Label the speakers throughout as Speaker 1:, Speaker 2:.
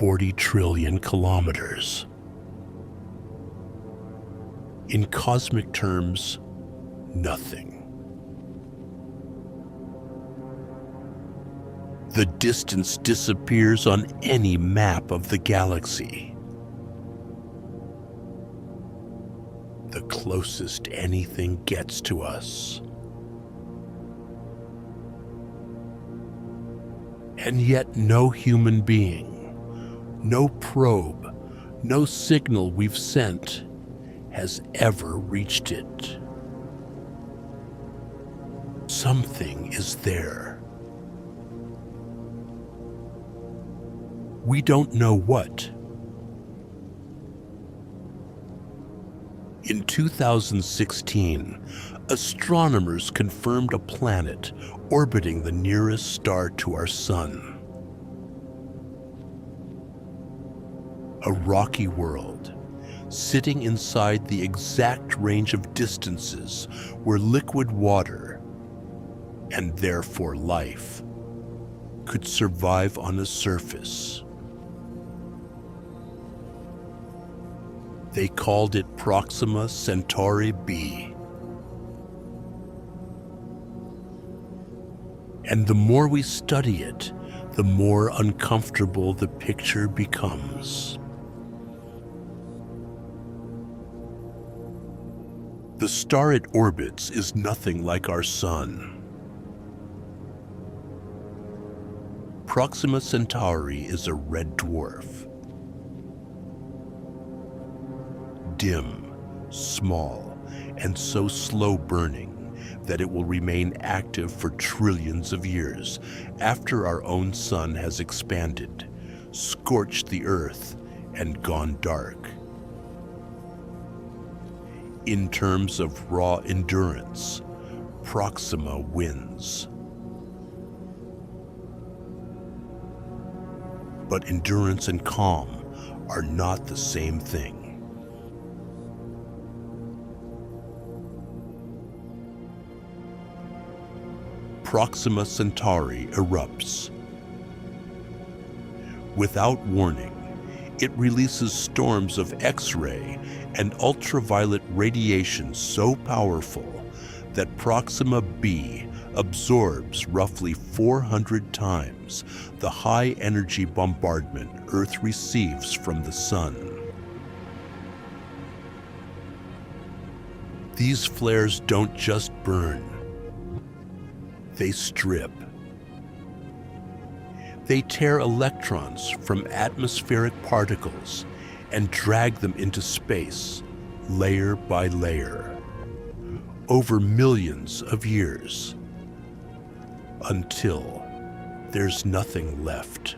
Speaker 1: 40 trillion kilometers. In cosmic terms, nothing. The distance disappears on any map of the galaxy. The closest anything gets to us. And yet no human being, no probe, no signal we've sent has ever reached it. Something is there. We don't know what. In 2016, astronomers confirmed a planet orbiting the nearest star to our sun. A rocky world, sitting inside the exact range of distances where liquid water, and therefore life, could survive on a surface. They called it Proxima Centauri b. And the more we study it, the more uncomfortable the picture becomes. The star it orbits is nothing like our sun. Proxima Centauri is a red dwarf. Dim, small, and so slow burning that it will remain active for trillions of years after our own sun has expanded, scorched the Earth, and gone dark. In terms of raw endurance, Proxima wins. But endurance and calm are not the same thing. Proxima Centauri erupts. Without warning, it releases storms of X-ray and ultraviolet radiation so powerful that Proxima b absorbs roughly 400 times the high-energy bombardment Earth receives from the Sun. These flares don't just burn. They strip. They tear electrons from atmospheric particles and drag them into space, layer by layer, over millions of years, until there's nothing left.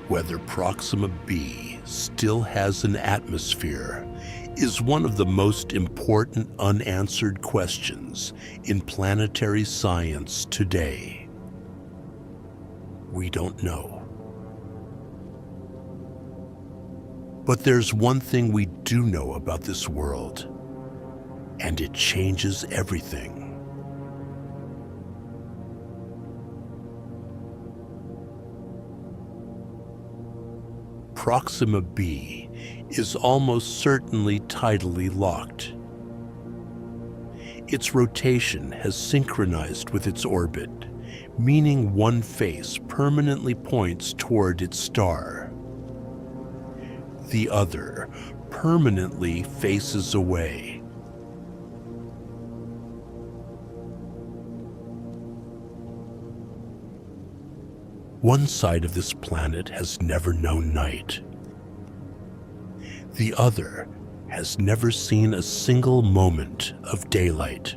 Speaker 1: Whether Proxima b still has an atmosphere is one of the most important unanswered questions in planetary science today. We don't know. But there's one thing we do know about this world, and it changes everything. Proxima b is almost certainly tidally locked. Its rotation has synchronized with its orbit, meaning one face permanently points toward its star. The other permanently faces away. One side of this planet has never known night. The other has never seen a single moment of daylight.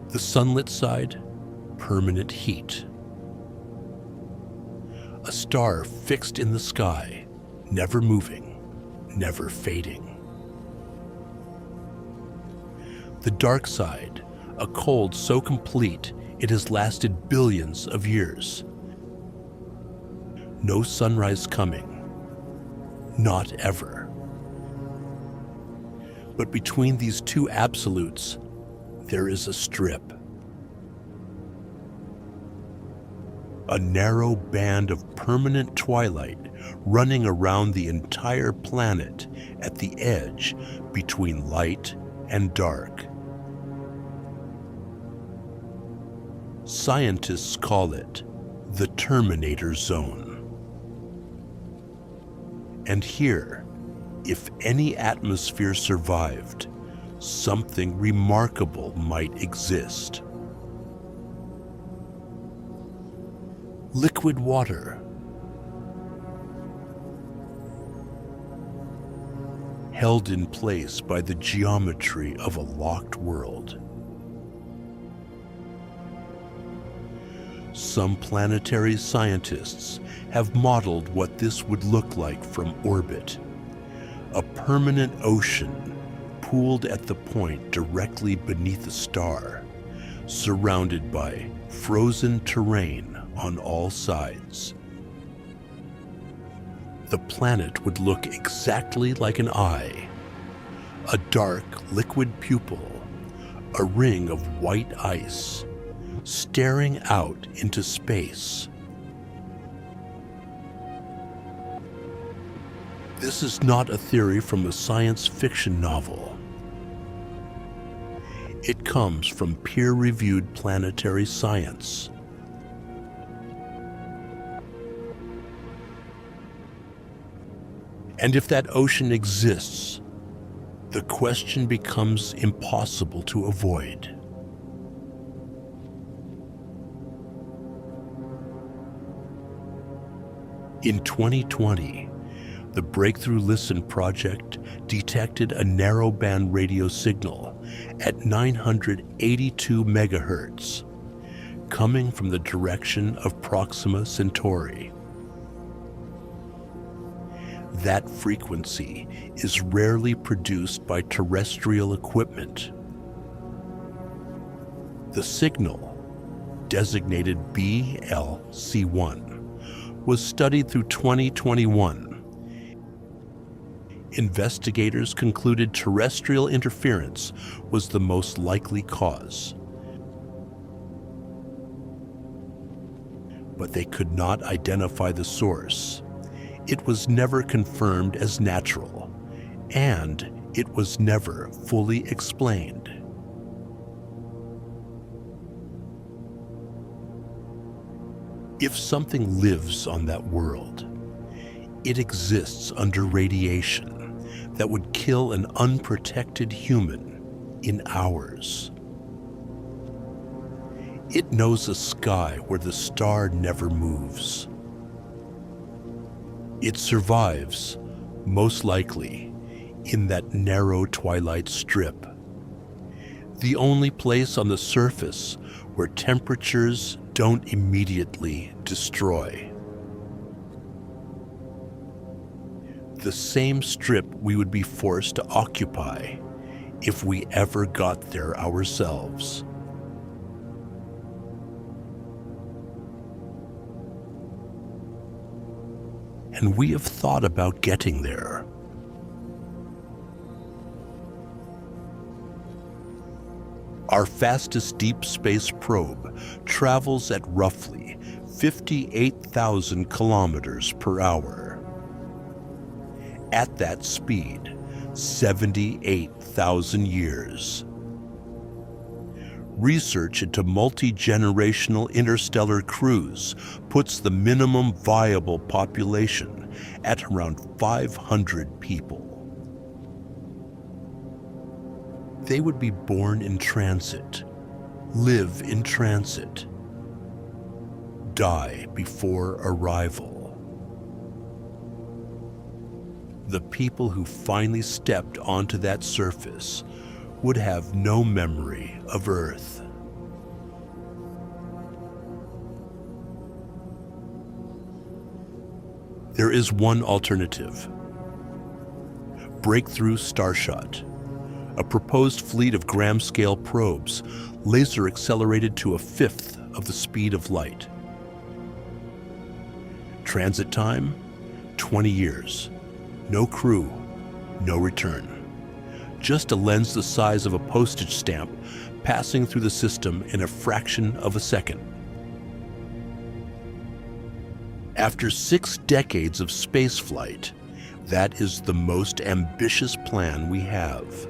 Speaker 1: The sunlit side, permanent heat. A star fixed in the sky, never moving, never fading. The dark side, a cold so complete it has lasted billions of years. No sunrise coming, not ever. But between these two absolutes, there is a strip. A narrow band of permanent twilight running around the entire planet at the edge between light and dark. Scientists call it the Terminator Zone. And here, if any atmosphere survived, something remarkable might exist. Liquid water. Held in place by the geometry of a locked world. Some planetary scientists have modeled what this would look like from orbit. A permanent ocean pooled at the point directly beneath a star, surrounded by frozen terrain on all sides. The planet would look exactly like an eye, a dark liquid pupil, a ring of white ice, staring out into space. This is not a theory from a science fiction novel. It comes from peer-reviewed planetary science. And if that ocean exists, the question becomes impossible to avoid. In 2020, the Breakthrough Listen project detected a narrowband radio signal at 982 megahertz, coming from the direction of Proxima Centauri. That frequency is rarely produced by terrestrial equipment. The signal, designated BLC1, was studied through 2021. Investigators concluded terrestrial interference was the most likely cause. But they could not identify the source. It was never confirmed as natural, and it was never fully explained. If something lives on that world, it exists under radiation that would kill an unprotected human in hours. It knows a sky where the star never moves. It survives, most likely, in that narrow twilight strip, the only place on the surface where temperatures don't immediately destroy. The same strip we would be forced to occupy if we ever got there ourselves. And we have thought about getting there. Our fastest deep space probe travels at roughly 58,000 kilometers per hour. At that speed, 78,000 years. Research into multi-generational interstellar crews puts the minimum viable population at around 500 people. They would be born in transit, live in transit, die before arrival. The people who finally stepped onto that surface would have no memory of Earth. There is one alternative. Breakthrough Starshot, a proposed fleet of gram-scale probes, laser accelerated to a fifth of the speed of light. Transit time, 20 years. No crew, no return. just a lens the size of a postage stamp passing through the system in a fraction of a second. After 6 decades of spaceflight, that is the most ambitious plan we have.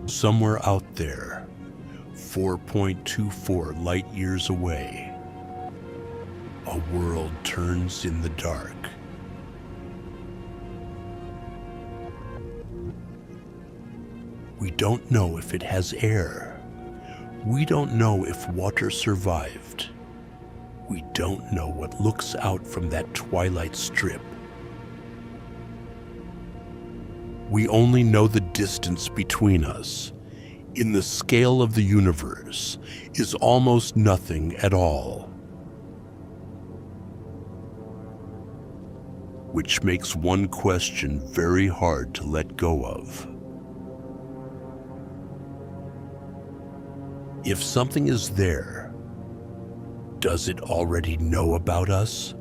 Speaker 1: Somewhere out there, 4.24 light years away, a world turns in the dark. We don't know if it has air. We don't know if water survived. We don't know what looks out from that twilight strip. We only know the distance between us, in the scale of the universe, is almost nothing at all. Which makes one question very hard to let go of. If something is there, does it already know about us?